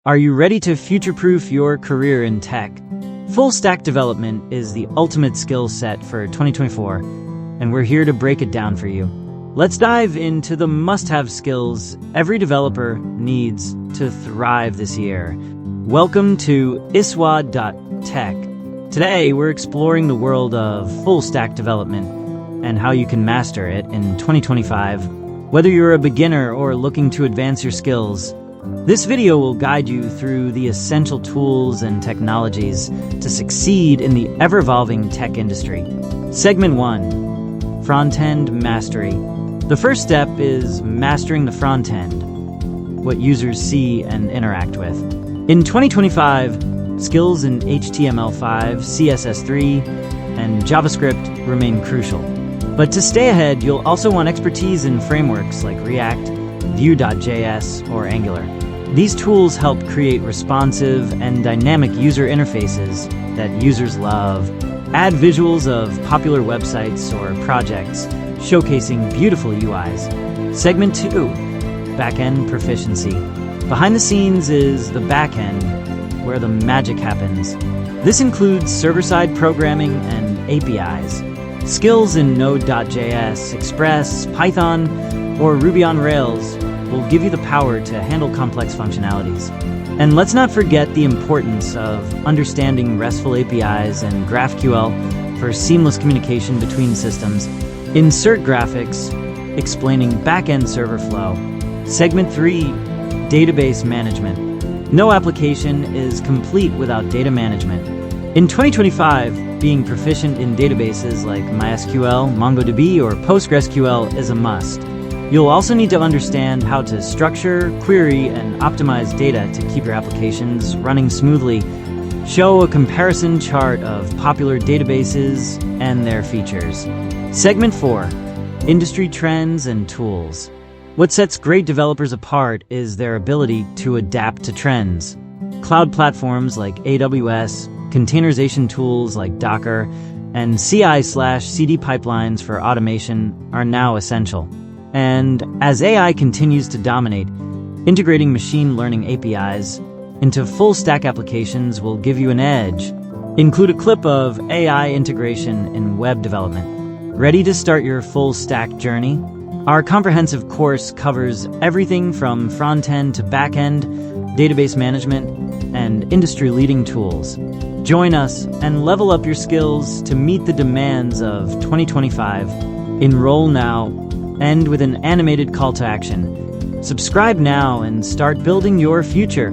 Are you ready to future-proof your career in tech? Full-stack development is the ultimate skill set for 2024, and we're here to break it down for you. Let's dive into the must-have skills every developer needs to thrive this year. Welcome to ISWAD.tech. Today, we're exploring the world of full-stack development and how you can master it in 2025. Whether you're a beginner or looking to advance your skills, this video will guide you through the essential tools and technologies to succeed in the ever-evolving tech industry. Segment 1. Front-end Mastery. The first step is mastering the front end, what users see and interact with. In 2025, skills in HTML5, CSS3, and JavaScript remain crucial. But to stay ahead, you'll also want expertise in frameworks like React, Vue.js, or Angular. These tools help create responsive and dynamic user interfaces that users love. Add visuals of popular websites or projects, showcasing beautiful UIs. Segment 2. Backend Proficiency. Behind the scenes is the backend, where the magic happens. This includes server-side programming and APIs. Skills in Node.js, Express, Python, or Ruby on Rails will give you the power to handle complex functionalities. And let's not forget the importance of understanding RESTful APIs and GraphQL for seamless communication between systems. Insert graphics, explaining backend server flow. Segment 3, Database Management. No application is complete without data management. In 2025, being proficient in databases like MySQL, MongoDB, or PostgreSQL is a must. You'll also need to understand how to structure, query, and optimize data to keep your applications running smoothly. Show a comparison chart of popular databases and their features. Segment 4. Industry Trends and Tools. What sets great developers apart is their ability to adapt to trends. Cloud platforms like AWS, containerization tools like Docker, and CI/CD pipelines for automation are now essential. And as AI continues to dominate, integrating machine learning APIs into full-stack applications will give you an edge. Include a clip of AI integration in web development. Ready to start your full-stack journey? Our comprehensive course covers everything from front-end to back-end, database management, and industry-leading tools. Join us and level up your skills to meet the demands of 2025. Enroll now. End with an animated call to action. Subscribe now and start building your future.